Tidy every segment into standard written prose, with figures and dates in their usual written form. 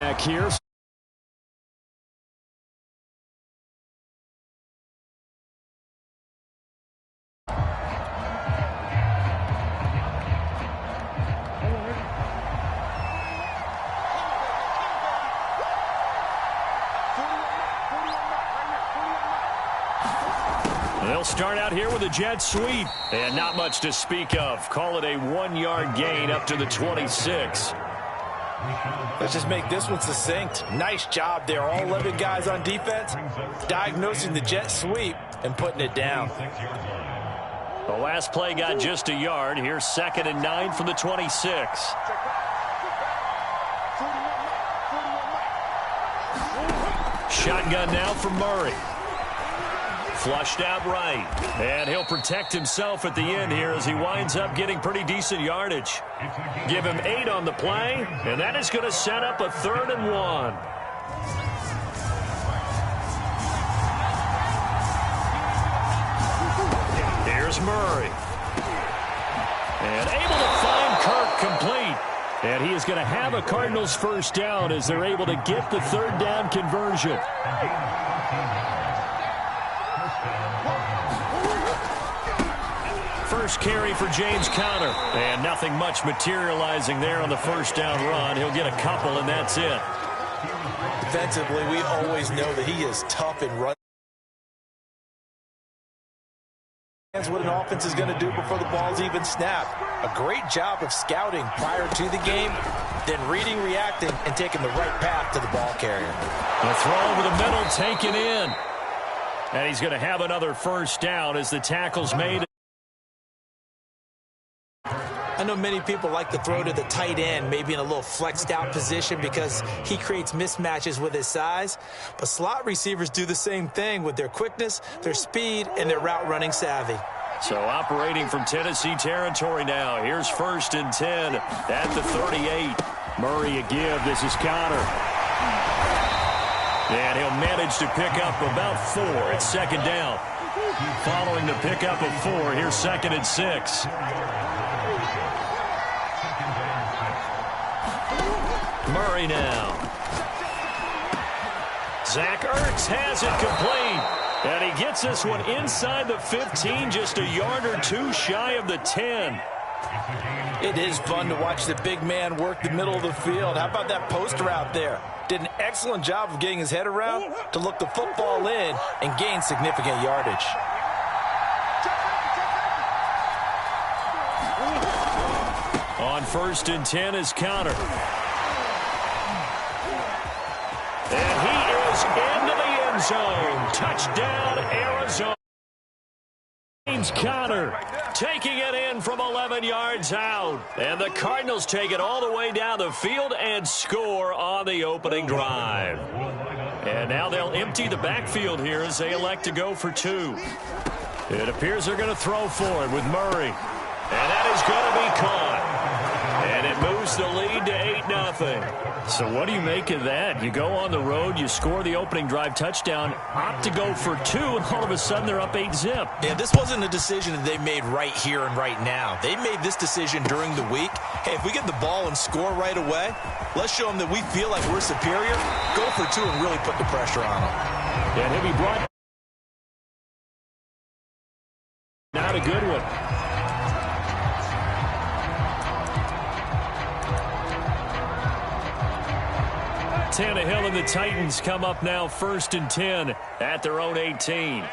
back here. They'll start out here with a jet sweep. And not much to speak of. Call it a 1-yard gain up to the 26. Let's just make this one succinct. Nice job there. All 11 guys on defense diagnosing the jet sweep and putting it down. The last play got just a yard. Here's 2nd and 9 from the 26. Shotgun now for Murray. Flushed out right. And he'll protect himself at the end here as he winds up getting pretty decent yardage. Give him 8 on the play, and that is going to set up a 3rd and 1. Here's Murray. And able to find Kirk complete. And he is going to have a Cardinals first down as they're able to get the 3rd down conversion. First carry for James Conner. And nothing much materializing there on the first down run. He'll get a couple, and that's it. Defensively, we always know that he is tough in run. That's what an offense is going to do before the ball's even snapped. A great job of scouting prior to the game, then reading, reacting, and taking the right path to the ball carrier. The throw over the middle taken in. And he's going to have another first down as the tackle's made. I know many people like to throw to the tight end, maybe in a little flexed out position because he creates mismatches with his size. But slot receivers do the same thing with their quickness, their speed, and their route running savvy. So operating from Tennessee territory now. Here's 1st and 10 at the 38. Murray a give. This is Conner. And he'll manage to pick up about 4 at 2nd down. Following the pickup of 4, here's 2nd and 6. Murray now. Zach Ertz has it complete. And he gets this one inside the 15, just a yard or 2 shy of the 10. It is fun to watch the big man work the middle of the field. How about that post route there? Did an excellent job of getting his head around to look the football in and gain significant yardage. On 1st and 10 is Conner. And he is into the end zone. Touchdown, Arizona. James Conner taking it in from 11 yards out. And the Cardinals take it all the way down the field and score on the opening drive. And now they'll empty the backfield here as they elect to go for 2. It appears they're going to throw for it with Murray. And that is going to be caught. And it moves the lead to 8-0. So what do you make of that? You go on the road, you score the opening drive touchdown, opt to go for 2, and all of a sudden they're up 8-zip. Yeah, this wasn't a decision that they made right here and right now. They made this decision during the week. Hey, if we get the ball and score right away, let's show them that we feel like we're superior. Go for 2 and really put the pressure on them. And he'll be brought. Not a good one. Tannehill and the Titans come up now 1st and 10 at their own 18.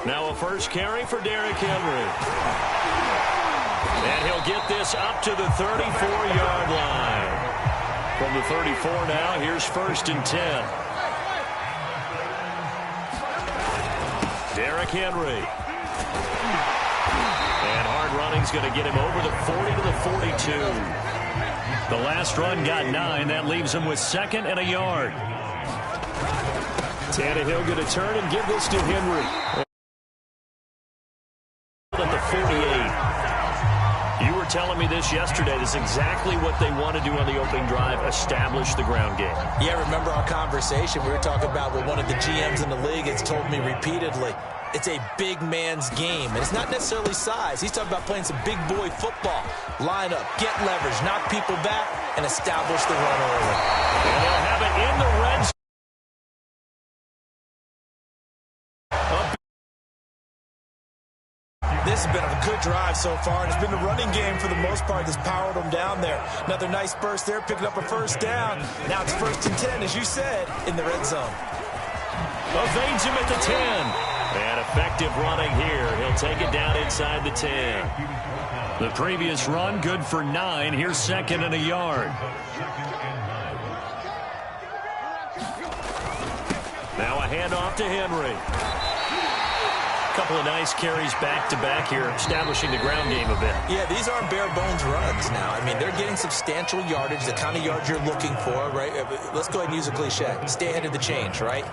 Now a first carry for Derrick Henry. And he'll get this up to the 34-yard line. From the 34 now, here's 1st and 10. Derrick Henry. And hard running's going to get him over the 40 to the 42. The last run got 9. That leaves him with 2nd and a yard. Tannehill going to turn and give this to Henry. At the 48. You were telling me this yesterday. This is exactly what they want to do on the opening drive, establish the ground game. Yeah, remember our conversation. We were talking about what one of the GMs in the league has told me repeatedly. It's a big man's game, and it's not necessarily size. He's talking about playing some big boy football. Line up, get leverage, knock people back, and establish the run early. And they'll have it in the red zone. This has been a good drive so far, and it's been the running game for the most part that's powered them down there. Another nice burst there, picking up a first down. Now it's 1st and 10, as you said, in the red zone. Evades him at the 10. And effective running here. He'll take it down inside the 10. The previous run, good for 9. Here's 2nd and a yard. Now a handoff to Henry. Couple of nice carries back-to-back here, establishing the ground game a bit. Yeah, these aren't bare-bones runs now. I mean, they're getting substantial yardage, the kind of yards you're looking for, right? Let's go ahead and use a cliche. Stay ahead of the change, right?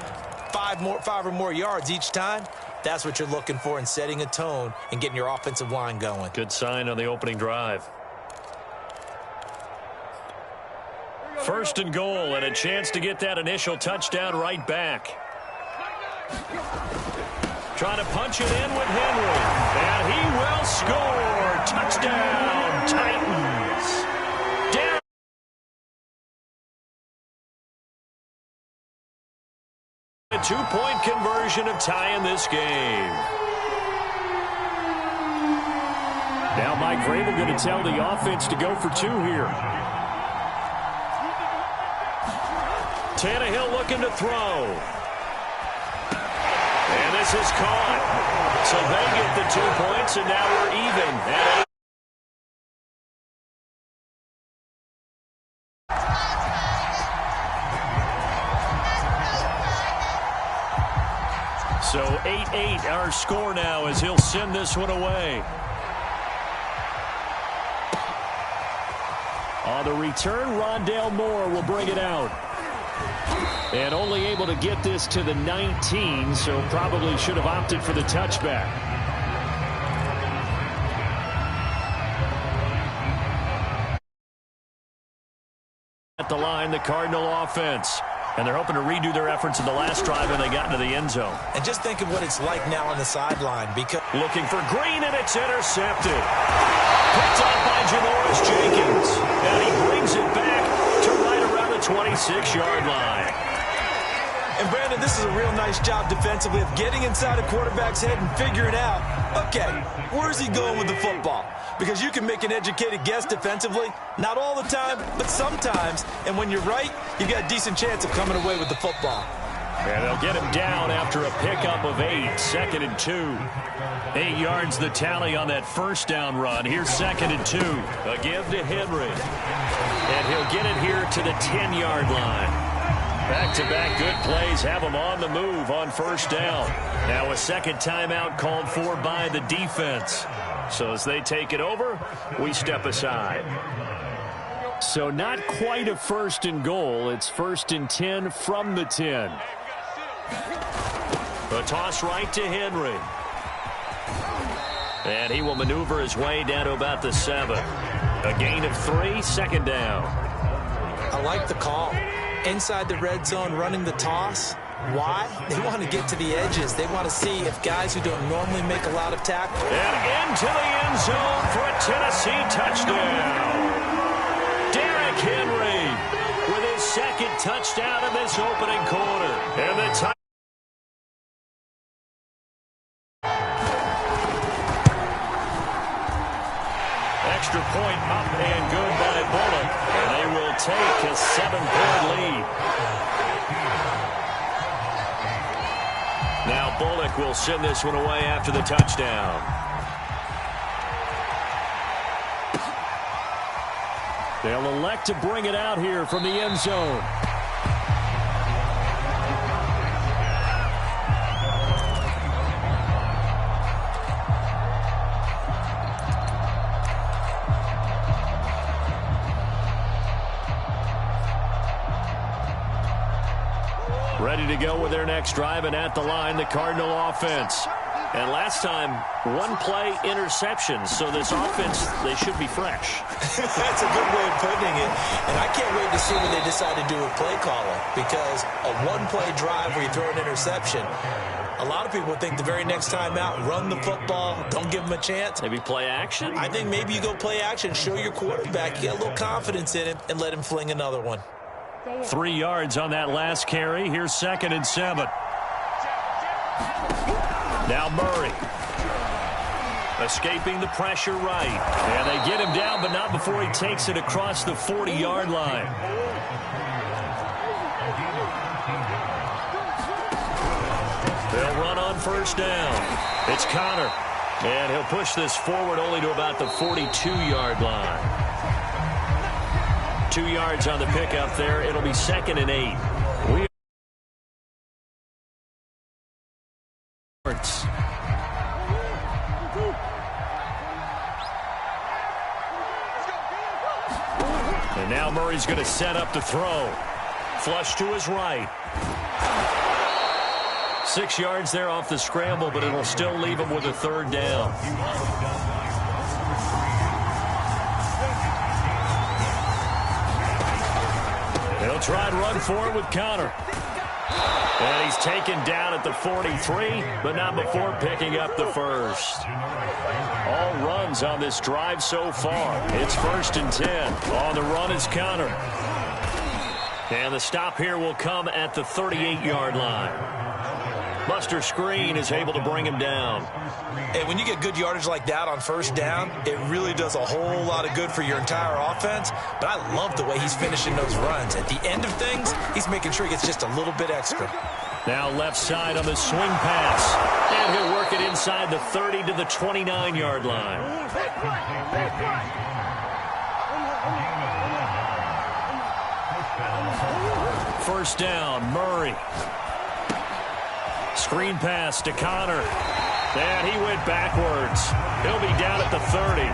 5 or more yards each time. That's what you're looking for in setting a tone and getting your offensive line going. Good sign on the opening drive. 1st and goal, and a chance to get that initial touchdown right back. Trying to punch it in with Henry. And he will score. Touchdown, Titans. Down. A 2-point conversion of tying this game. Now Mike Vrabel going to tell the offense to go for 2 here. Tannehill looking to throw. And this is caught. So they get the 2 points, and now we're even at 8. So 8-8 our score now as he'll send this one away. On the return, Rondale Moore will bring it out. And only able to get this to the 19, so probably should have opted for the touchback. At the line, the Cardinal offense. And they're hoping to redo their efforts in the last drive when they got into the end zone. And just think of what it's like now on the sideline. Because looking for Green, and it's intercepted. Picked up by Janoris Jenkins. And he brings it back to right around the 26-yard line. And, Brandon, this is a real nice job defensively of getting inside a quarterback's head and figuring out, okay, where's he going with the football? Because you can make an educated guess defensively. Not all the time, but sometimes. And when you're right, you've got a decent chance of coming away with the football. And they'll get him down after a pickup of 8, 2nd and 2. 8 yards the tally on that first down run. Here's 2nd and 2. A give to Henry. And he'll get it here to the 10-yard line. Back-to-back good plays have him on the move on first down. Now a second timeout called for by the defense. So as they take it over, we step aside. So not quite a 1st and goal. It's 1st and 10 from the 10. A toss right to Henry. And he will maneuver his way down to about the 7. A gain of 3, 2nd down. I like the call. Inside the red zone, running the toss. Why? They want to get to the edges. They want to see if guys who don't normally make a lot of tackles. And into the end zone for a Tennessee touchdown. Derrick Henry with his 2nd touchdown in this opening quarter. And the extra point up and good by Bullock. And they will take a 7-point lead. Now Bullock will send this one away after the touchdown. They'll elect to bring it out here from the end zone. Ready to go with their next drive, and at the line, the Cardinal offense. And last time, 1-play interceptions, so this offense, they should be fresh. That's a good way of putting it. And I can't wait to see what they decide to do with play calling, because a 1-play drive where you throw an interception, A lot of people think the very next time out, run the football, don't give him a chance. Maybe play action? I think maybe you go play action, show your quarterback, you get a little confidence in him, and let him fling another one. 3 yards on that last carry. Here's 2nd and 7. Now Murray. Escaping the pressure right. And they get him down, but not before he takes it across the 40-yard line. They'll run on 1st down. It's Connor. And he'll push this forward only to about the 42-yard line. 2 yards on the pickup there. It'll be 2nd and 8. And now Murray's going to set up to throw. Flush to his right. 6 yards there off the scramble, but it'll still leave him with a 3rd down. He'll try and run for it with Connor. And he's taken down at the 43, but not before picking up the 1st. All runs on this drive so far. It's 1st and 10. On the run is Connor. And the stop here will come at the 38-yard line. Buster Screen is able to bring him down. And when you get good yardage like that on 1st down, it really does a whole lot of good for your entire offense. But I love the way he's finishing those runs. At the end of things, he's making sure he gets just a little bit extra. Now left side on the swing pass. And he'll work it inside the 30 to the 29-yard line. First down, Murray. Screen pass to Connor. And he went backwards. He'll be down at the 30.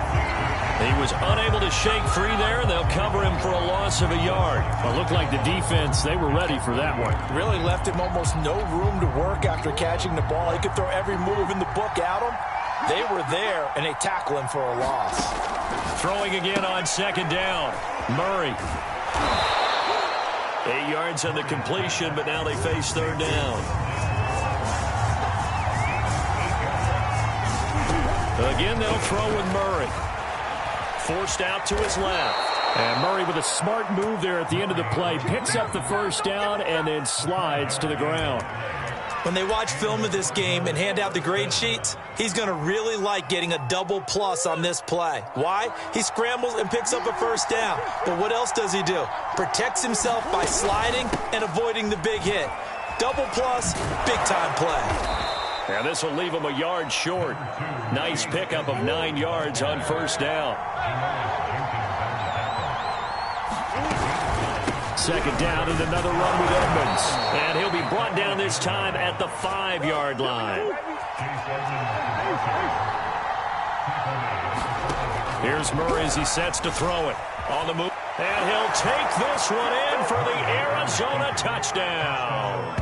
He was unable to shake free there, and they'll cover him for a loss of a yard. Well, it looked like the defense, they were ready for that one. Really left him almost no room to work after catching the ball. He could throw every move in the book at him. They were there, and they tackle him for a loss. Throwing again on 2nd down. Murray. 8 yards on the completion, but now they face 3rd down. Again, they'll throw with Murray. Forced out to his left. And Murray with a smart move there at the end of the play. Picks up the 1st down and then slides to the ground. When they watch film of this game and hand out the grade sheets, he's going to really like getting a double plus on this play. Why? He scrambles and picks up a 1st down. But what else does he do? Protects himself by sliding and avoiding the big hit. Double plus, big-time play. And this will leave him a yard short. Nice pickup of 9 yards on 1st down. 2nd down and another run with Edmonds. And he'll be brought down this time at the 5-yard line. Here's Murray as he sets to throw it. On the move. And he'll take this one in for the Arizona touchdown.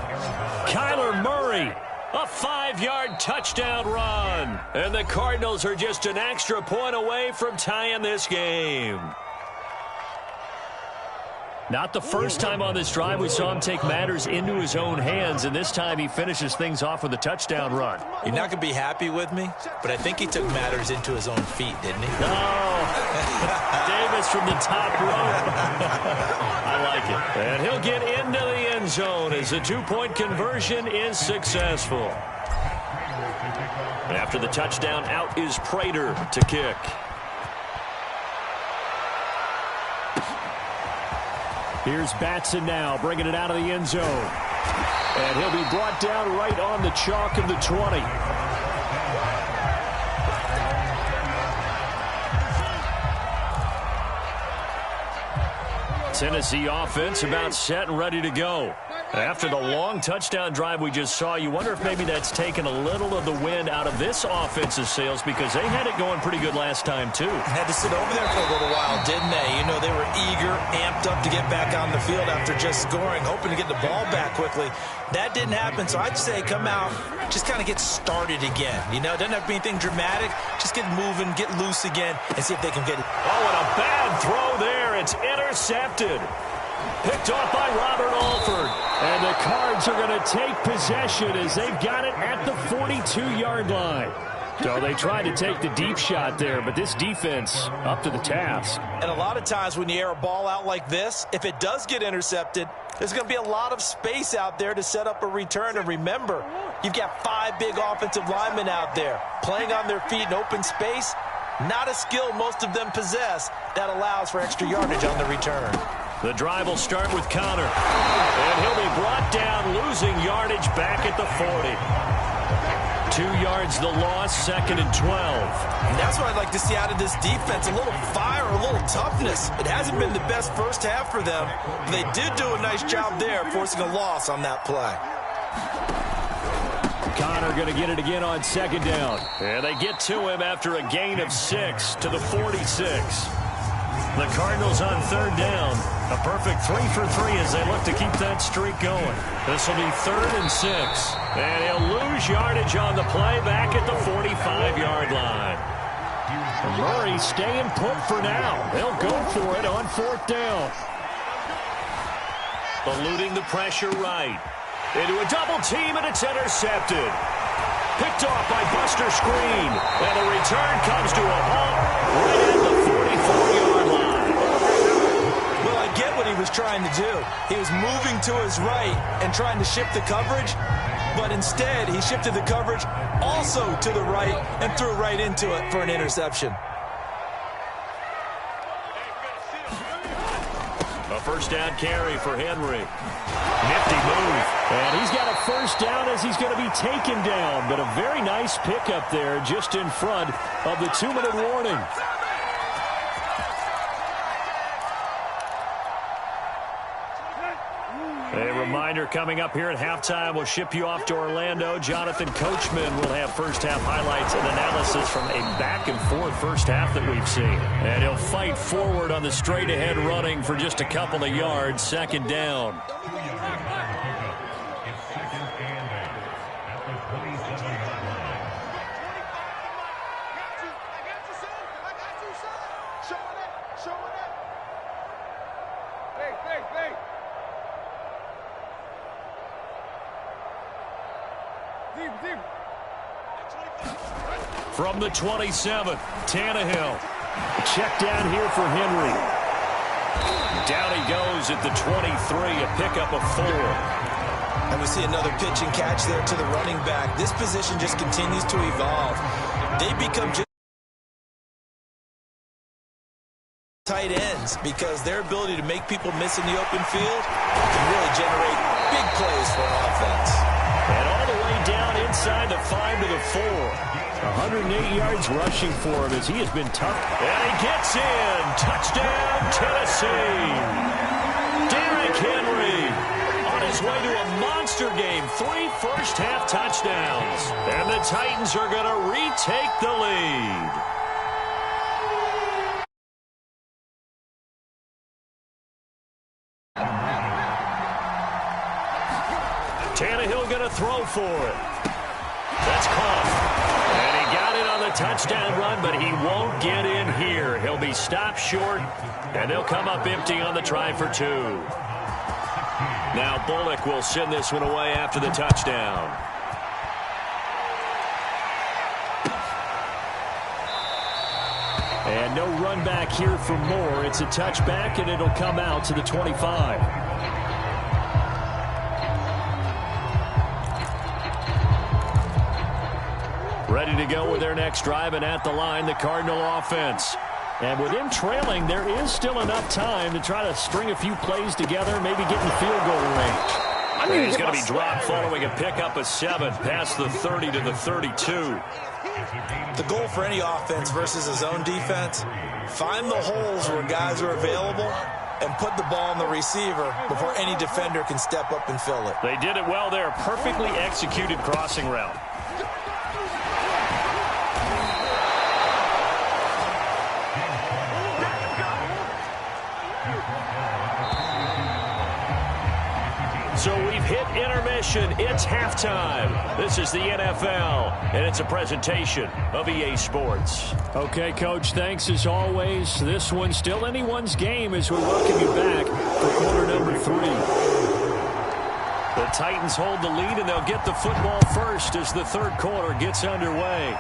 Kyler Murray. A 5-yard touchdown run. And the Cardinals are just an extra point away from tying this game. Not the first time on this drive we saw him take matters into his own hands, and this time he finishes things off with a touchdown run. You're not going to be happy with me, but I think he took matters into his own feet, didn't he? Oh, Davis from the top rope. I like it. And he'll get into the end zone as the 2-point conversion is successful. After the touchdown, out is Prater to kick. Here's Batson now, bringing it out of the end zone. And he'll be brought down right on the chalk of the 20. Tennessee offense about set and ready to go. After the long touchdown drive we just saw, you wonder if maybe that's taken a little of the wind out of this offensive sails, because they had it going pretty good last time, too. Had to sit over there for a little while, didn't they? You know, they were eager, amped up to get back on the field after just scoring, hoping to get the ball back quickly. That didn't happen, so I'd say come out, just kind of get started again. You know, it doesn't have to be anything dramatic. Just get moving, get loose again, and see if they can get it. Oh, and a bad throw there. It's intercepted. Picked off by Robert Alford. And the Cards are going to take possession as they've got it at the 42-yard line. So they tried to take the deep shot there, but this defense up to the task. And a lot of times when you air a ball out like this, if it does get intercepted, there's going to be a lot of space out there to set up a return. And remember, you've got 5 big offensive linemen out there playing on their feet in open space. Not a skill most of them possess that allows for extra yardage on the return. The drive will start with Connor. And he'll be brought down, losing yardage back at the 40. 2 yards the loss, 2nd and 12. And that's what I'd like to see out of this defense, a little fire, a little toughness. It hasn't been the best first half for them, but they did do a nice job there, forcing a loss on that play. Connor going to get it again on 2nd down. And they get to him after a gain of 6 to the 46. The Cardinals on 3rd down. A perfect 3 for 3 as they look to keep that streak going. This will be 3rd and 6. And he'll lose yardage on the play back at the 45-yard line. Murray staying put for now. They'll go for it on 4th down. Eluding the pressure right. Into a double team, and it's intercepted. Picked off by Buster Screen. And the return comes to a halt right at the 44-yard line. Well, I get what he was trying to do. He was moving to his right and trying to shift the coverage, but instead he shifted the coverage also to the right and threw right into it for an interception. A first down carry for Henry. Nifty move. And he's got a first down as he's going to be taken down. But a very nice pickup there just in front of the 2-minute warning. A reminder coming up here at halftime. We'll ship you off to Orlando. Jonathan Coachman will have first-half highlights and analysis from a back-and-forth first half that we've seen. And he'll fight forward on the straight-ahead running for just a couple of yards. 2nd down. From the 27, Tannehill. Check down here for Henry. Down he goes at the 23, a pickup of 4. And we see another pitch and catch there to the running back. This position just continues to evolve. They become just tight ends because their ability to make people miss in the open field can really generate big plays for an offense. And all the way down inside the 5 to the 4. 108 yards rushing for him as he has been tough. And he gets in. Touchdown, Tennessee. Derrick Henry on his way to a monster game. 3 first-half touchdowns. And the Titans are going to retake the lead. Tannehill going to throw for it. That's caught. Touchdown run, but he won't get in here. He'll be stopped short, and they'll come up empty on the try for 2. Now Bullock will send this one away after the touchdown. And no run back here for Moore. It's a touchback, and it'll come out to the 25. Ready to go with their next drive, and at the line, the Cardinal offense. And with him trailing, there is still enough time to try to string a few plays together, maybe get in field goal range. He's going to be dropped following a pickup of 7 past the 30 to the 32. The goal for any offense versus a zone defense, find the holes where guys are available and put the ball on the receiver before any defender can step up and fill it. They did it well there. Perfectly executed crossing route. So we've hit intermission. It's halftime. This is the NFL, and it's a presentation of EA Sports. Okay, Coach, thanks as always. This one's still anyone's game as we welcome you back for quarter number 3. The Titans hold the lead, and they'll get the football first as the third quarter gets underway.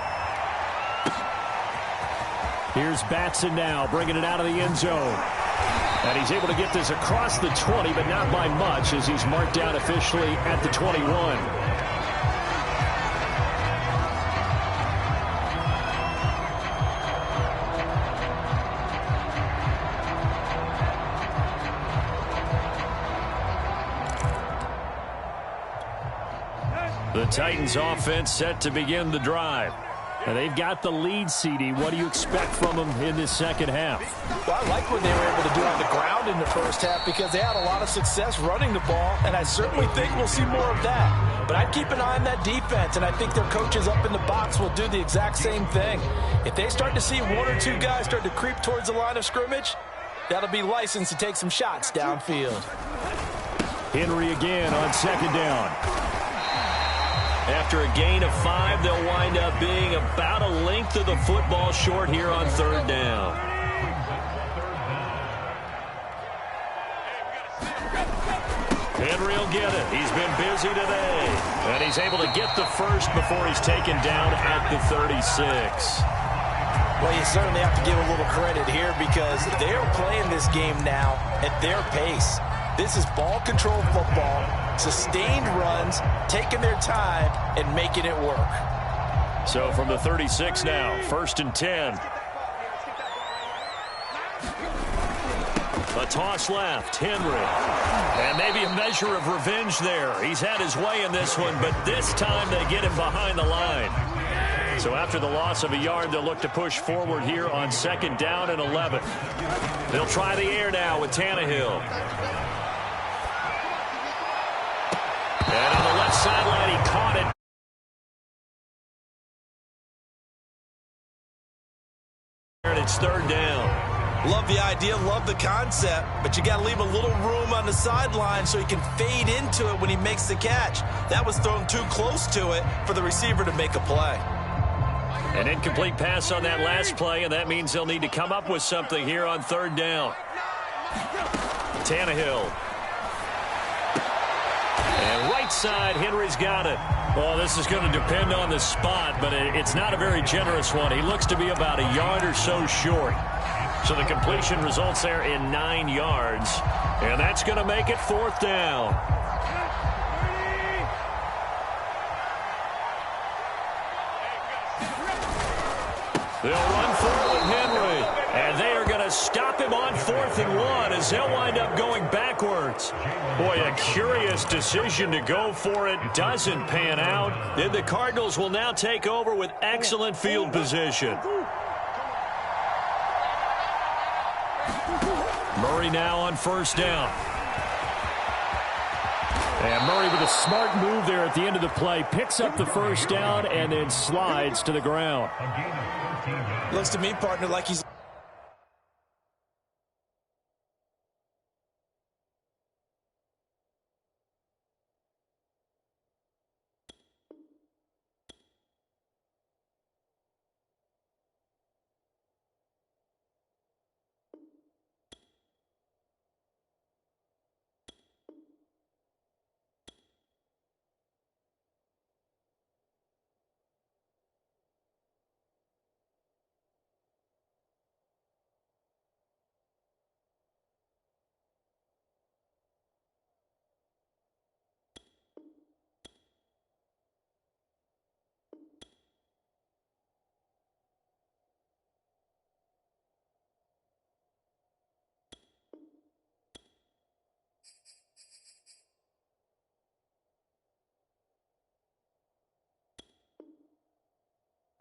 Here's Batson now, bringing it out of the end zone. And he's able to get this across the 20, but not by much, as he's marked down officially at the 21. The Titans offense set to begin the drive. And they've got the lead, CD. What do you expect from them in this second half? Well, I like what they were able to do on the ground in the first half because they had a lot of success running the ball, and I certainly think we'll see more of that. But I'd keep an eye on that defense, and I think their coaches up in the box will do the exact same thing. If they start to see one or two guys start to creep towards the line of scrimmage, that'll be licensed to take some shots downfield. Henry again on second down. After a gain of 5, they'll wind up being about a length of the football short here on third down. Henry will get it. He's been busy today. And he's able to get the first before he's taken down at the 36. Well, you certainly have to give a little credit here because they're playing this game now at their pace. This is ball control football, sustained runs, taking their time, and making it work. So from the 36 now, 1st and 10. A toss left, Henry. And maybe a measure of revenge there. He's had his way in this one, but this time they get him behind the line. So after the loss of a yard, they'll look to push forward here on 2nd down and 11. They'll try the air now with Tannehill. And on the left sideline, he caught it. And it's 3rd down. Love the idea, love the concept, but you got to leave a little room on the sideline so he can fade into it when he makes the catch. That was thrown too close to it for the receiver to make a play. An incomplete pass on that last play, and that means they'll need to come up with something here on 3rd down. Tannehill. And right side, Henry's got it. Well, this is going to depend on the spot, but it's not a very generous one. He looks to be about a yard or so short. So the completion results there in 9 yards, and that's going to make it 4th down. They'll run forward with Henry, and they are going to stop him on 4th and 1 as they'll wind up going backwards. Boy, a curious decision to go for it. Doesn't pan out. Then the Cardinals will now take over with excellent field position. Murray now on 1st down. And Murray with a smart move there at the end of the play. Picks up the 1st down and then slides to the ground. Looks to me, partner, like he's...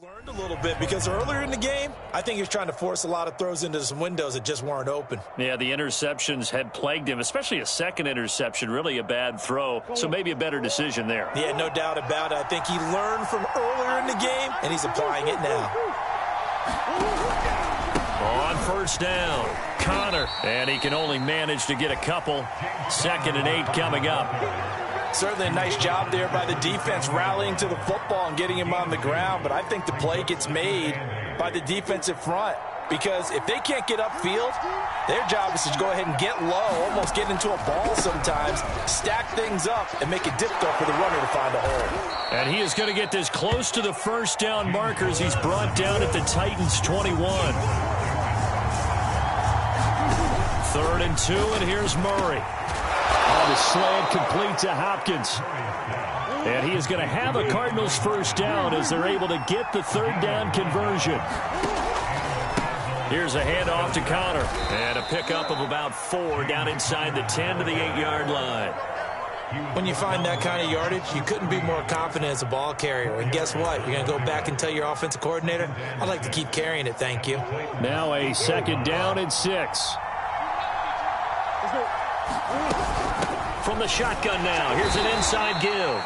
learned a little bit because earlier in the game, I think he was trying to force a lot of throws into some windows that just weren't open. Yeah, the interceptions had plagued him, especially a second interception, really a bad throw. So maybe a better decision there. Yeah, no doubt about it. I think he learned from earlier in the game, and he's applying it now. On 1st down, Connor. And he can only manage to get a couple. 2nd and 8 coming up. Certainly a nice job there by the defense rallying to the football and getting him on the ground, but I think the play gets made by the defensive front because if they can't get upfield, their job is to go ahead and get low, almost get into a ball sometimes, stack things up, and make it difficult for the runner to find a hole. And he is going to get this close to the first down markers. He's brought down at the Titans' 21. 3rd and 2, and here's Murray. Oh, the slant complete to Hopkins. And he is going to have a Cardinals first down as they're able to get the 3rd down conversion. Here's a handoff to Connor. And a pickup of about 4 down inside the 10 to the 8-yard line. When you find that kind of yardage, you couldn't be more confident as a ball carrier. And guess what? You're going to go back and tell your offensive coordinator, I'd like to keep carrying it, thank you. Now a 2nd down and 6. From the shotgun now, here's an inside give.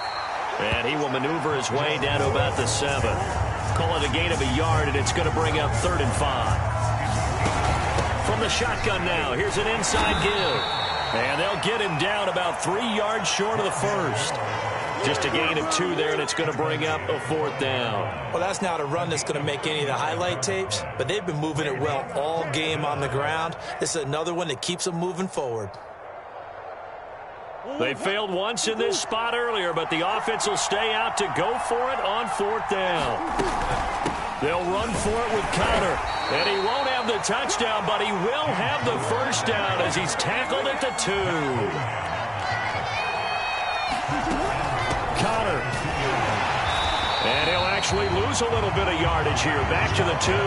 And he will maneuver his way down to about the 7. Call it a gain of a yard, and it's going to bring up 3rd and 5. From the shotgun now, here's an inside give. And they'll get him down about 3 yards short of the first. Just a gain of 2 there, and it's going to bring up a 4th down. Well, that's not a run that's going to make any of the highlight tapes, but they've been moving it well all game on the ground. This is another one that keeps them moving forward. They failed once in this spot earlier, but the offense will stay out to go for it on 4th down. They'll run for it with Connor, and he won't have the touchdown, but he will have the first down as he's tackled at the 2. Connor. And he'll actually lose a little bit of yardage here. Back to the 2.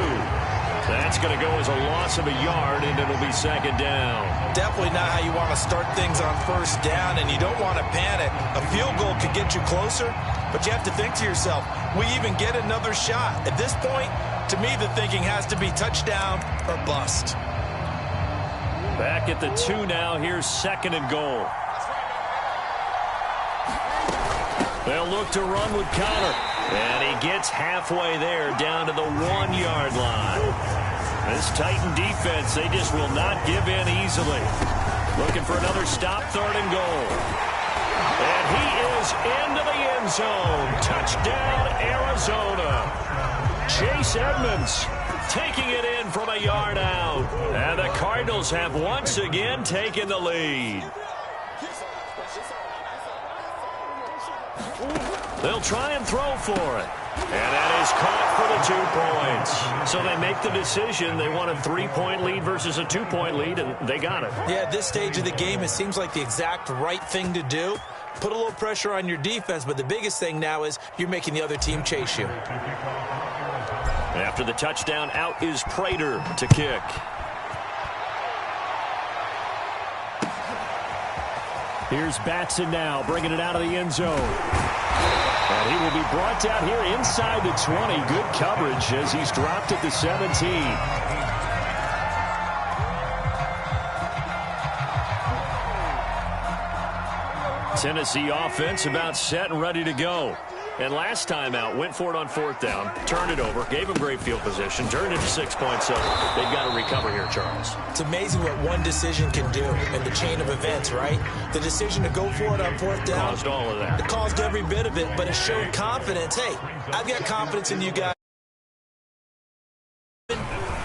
That's going to go as a loss of a yard, and it'll be 2nd down. Definitely not how you want to start things on 1st down, and you don't want to panic. A field goal could get you closer, but you have to think to yourself, we even get another shot. At this point, to me, the thinking has to be touchdown or bust. Back at the 2 now. Here's 2nd and goal. They'll look to run with Connor. And he gets halfway there down to the 1-yard line. This Titan defense, they just will not give in easily. Looking for another stop, 3rd and goal. And he is into the end zone. Touchdown, Arizona. Chase Edmonds taking it in from a yard out. And the Cardinals have once again taken the lead. They'll try and throw for it. And that is caught for the 2 points. So they make the decision. They want a 3-point lead versus a 2-point lead, and they got it. Yeah, at this stage of the game, it seems like the exact right thing to do. Put a little pressure on your defense, but the biggest thing now is you're making the other team chase you. After the touchdown, out is Prater to kick. Here's Batson now, bringing it out of the end zone. And he will be brought down here inside the 20. Good coverage as he's dropped at the 17. Tennessee offense about set and ready to go. And last time out, went for it on 4th down, turned it over, gave him great field position, turned it to 6 points, so they've got to recover here, Charles. It's amazing what one decision can do in the chain of events, right? The decision to go for it on 4th down. Caused all of that. It caused every bit of it, but it showed confidence. Hey, I've got confidence in you guys.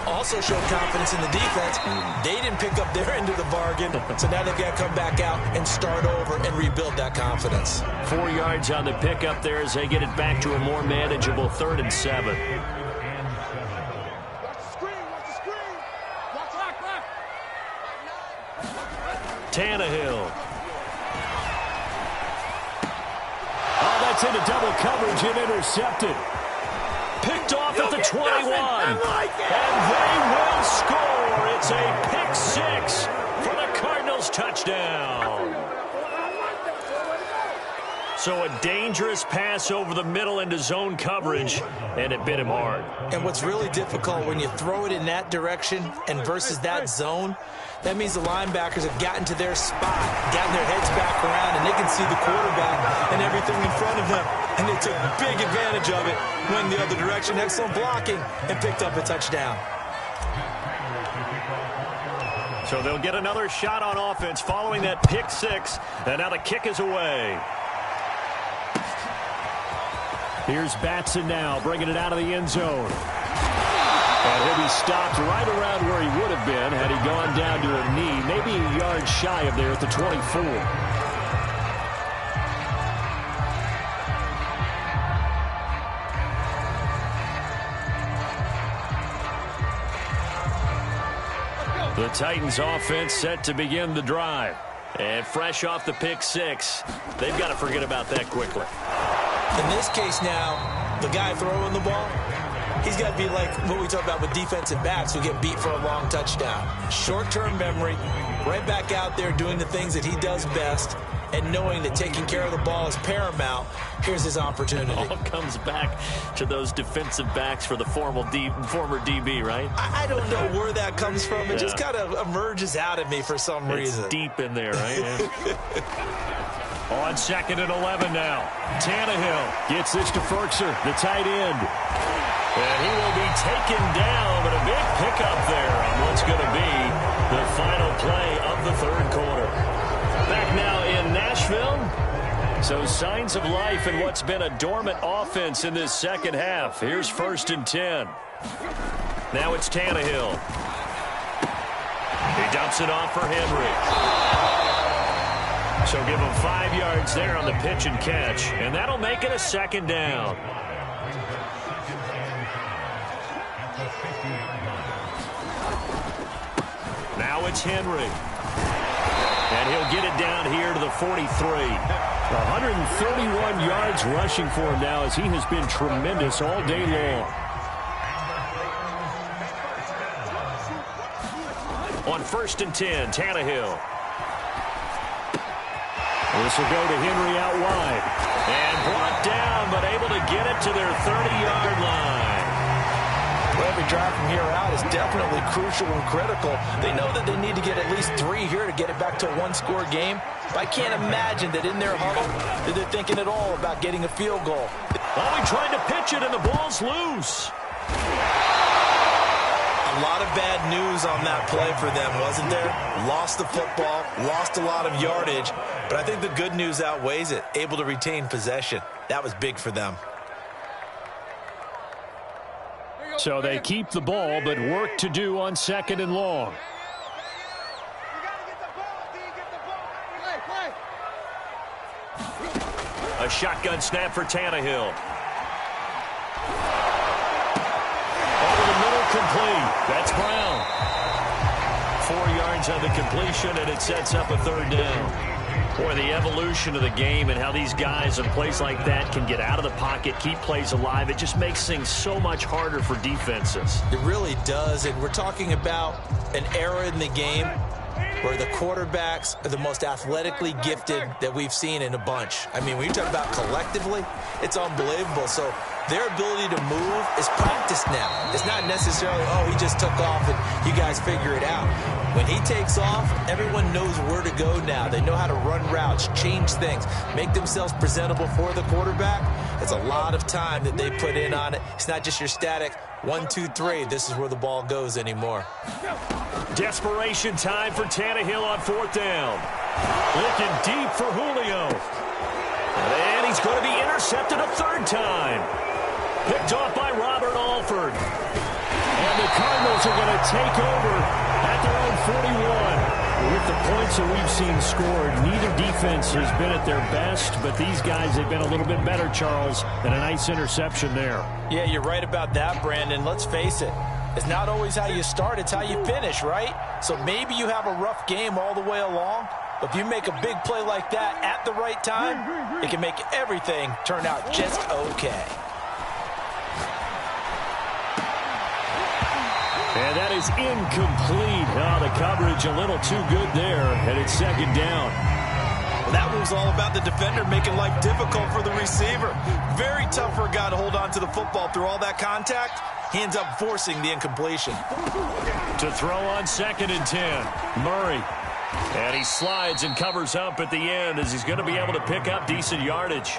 Also showed confidence in the defense. They didn't pick up their end of the bargain, so now they've got to come back out and start over and rebuild that confidence. 4 yards on the pickup there as they get it back to a more manageable 3rd and 7. Watch the screen, watch the screen. Watch. Tannehill. Oh, that's into double coverage and intercepted. Picked off at the 21. And they will score. It's a pick 6 for the Cardinals touchdown. So a dangerous pass over the middle into zone coverage, and it bit him hard. And what's really difficult when you throw it in that direction and versus that zone, that means the linebackers have gotten to their spot, gotten their heads back around, and they can see the quarterback and everything in front of them. And they took big advantage of it, went the other direction, excellent blocking, and picked up a touchdown. So they'll get another shot on offense following that pick 6, and now the kick is away. Here's Batson now, bringing it out of the end zone. And he'll be stopped right around where he would have been had he gone down to a knee, maybe a yard shy of there at the 24. The Titans offense set to begin the drive. And fresh off the pick six, they've got to forget about that quickly. In this case now, the guy throwing the ball, he's got to be like what we talk about with defensive backs who get beat for a long touchdown. Short-term memory, right back out there doing the things that he does best, and knowing that taking care of the ball is paramount. Here's his opportunity. It all comes back to those defensive backs for the former DB, right? I don't know where that comes from. It just kind of emerges out of me for some reason. It's deep in there, right? On 2nd and 11 now. Tannehill gets this to Firkser, the tight end. And he will be taken down, but a big pickup there on what's going to be the final play of the third quarter. Back now in Nashville. So signs of life in what's been a dormant offense in this second half. Here's 1st and 10. Now it's Tannehill. He dumps it off for Henry. So give him 5 yards there on the pitch and catch. And that'll make it a 2nd down. Now it's Henry. And he'll get it down here to the 43. 131 yards rushing for him now as he has been tremendous all day long. On 1st and 10, Tannehill. This will go to Henry out wide. And brought down, but able to get it to their 30-yard line. Well, every drive from here out is definitely crucial and critical. They know that they need to get at least 3 here to get it back to a one-score game. But I can't imagine that in their huddle that they're thinking at all about getting a field goal. Oh, he tried to pitch it, and the ball's loose. A lot of bad news on that play for them, wasn't there? Lost the football, lost a lot of yardage, but I think the good news outweighs it. Able to retain possession. That was big for them. So they keep the ball, but work to do on 2nd and long. A shotgun snap for Tannehill. Over the middle, complete. That's Brown. 4 yards on the completion, and it sets up a 3rd down. Boy, the evolution of the game and how these guys in plays like that can get out of the pocket, keep plays alive, it just makes things so much harder for defenses. It really does, and we're talking about an era in the game where the quarterbacks are the most athletically gifted that we've seen in a bunch. I mean, when you talk about collectively, it's unbelievable. So their ability to move is practiced now. It's not necessarily, oh, he just took off and you guys figure it out. When he takes off, everyone knows where to go now. They know how to run routes, change things, make themselves presentable for the quarterback. It's a lot of time that they put in on it. It's not just your static 1, 2, 3. This is where the ball goes anymore. Desperation time for Tannehill on 4th down. Looking deep for Julio. And he's going to be intercepted a 3rd time. Picked off by Robert Alford. And the Cardinals are going to take over at their own 41. With the points that we've seen scored, neither defense has been at their best, but these guys have been a little bit better, Charles, and a nice interception there. Yeah, you're right about that, Brandon. Let's face it. It's not always how you start, it's how you finish, right? So maybe you have a rough game all the way along, but if you make a big play like that at the right time, it can make everything turn out just okay. And that is incomplete. Oh, the coverage a little too good there, and it's 2nd down. Well, that was all about the defender making life difficult for the receiver. Very tough for a guy to hold on to the football through all that contact. He ends up forcing the incompletion. To throw on 2nd and 10, Murray. And he slides and covers up at the end as he's going to be able to pick up decent yardage.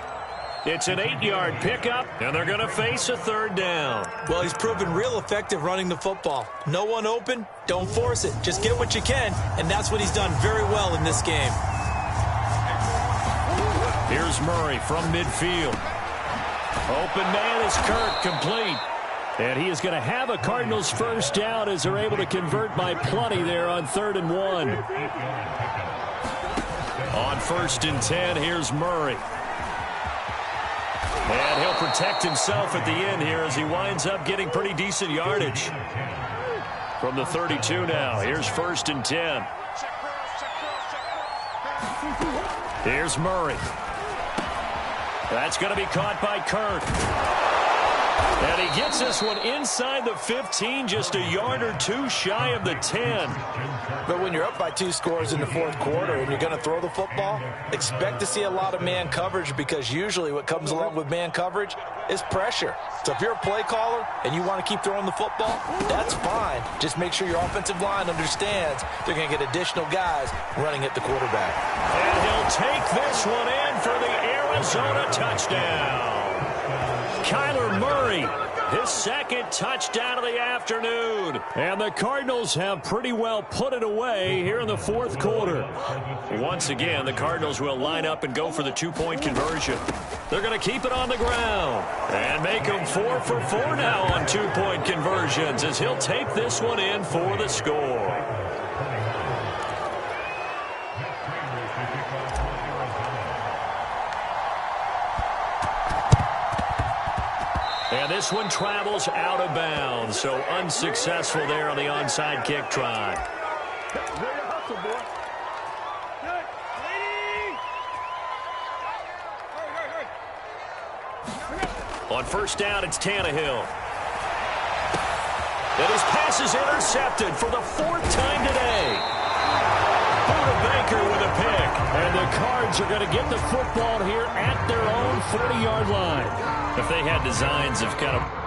It's an 8-yard pickup, and they're going to face a 3rd down. Well, he's proven real effective running the football. No one open, don't force it. Just get what you can, and that's what he's done very well in this game. Here's Murray from midfield. Open man is Kirk, complete. And he is going to have a Cardinals first down as they're able to convert by plenty there on 3rd and 1. On 1st and 10, here's Murray. And he'll protect himself at the end here as he winds up getting pretty decent yardage. From the 32 now, here's 1st and 10. Here's Murray. That's going to be caught by Kirk. And he gets this one inside the 15, just a yard or two shy of the 10. But when you're up by 2 scores in the 4th quarter and you're going to throw the football, expect to see a lot of man coverage, because usually what comes along with man coverage is pressure. So if you're a play caller and you want to keep throwing the football, that's fine. Just make sure your offensive line understands they're going to get additional guys running at the quarterback. And he'll take this one in for the Arizona touchdown. Kyler Murray, his 2nd touchdown of the afternoon. And the Cardinals have pretty well put it away here in the 4th quarter. Once again, the Cardinals will line up and go for the 2-point conversion. They're going to keep it on the ground and make them 4 for 4 now on 2-point conversions as he'll take this one in for the score. And this one travels out of bounds, so unsuccessful there on the onside kick try. On 1st down, it's Tannehill. And his pass is intercepted for the 4th time today. Buda Baker with a pick. And the Cards are going to get the football here at their own 40-yard line. If they had designs of kind of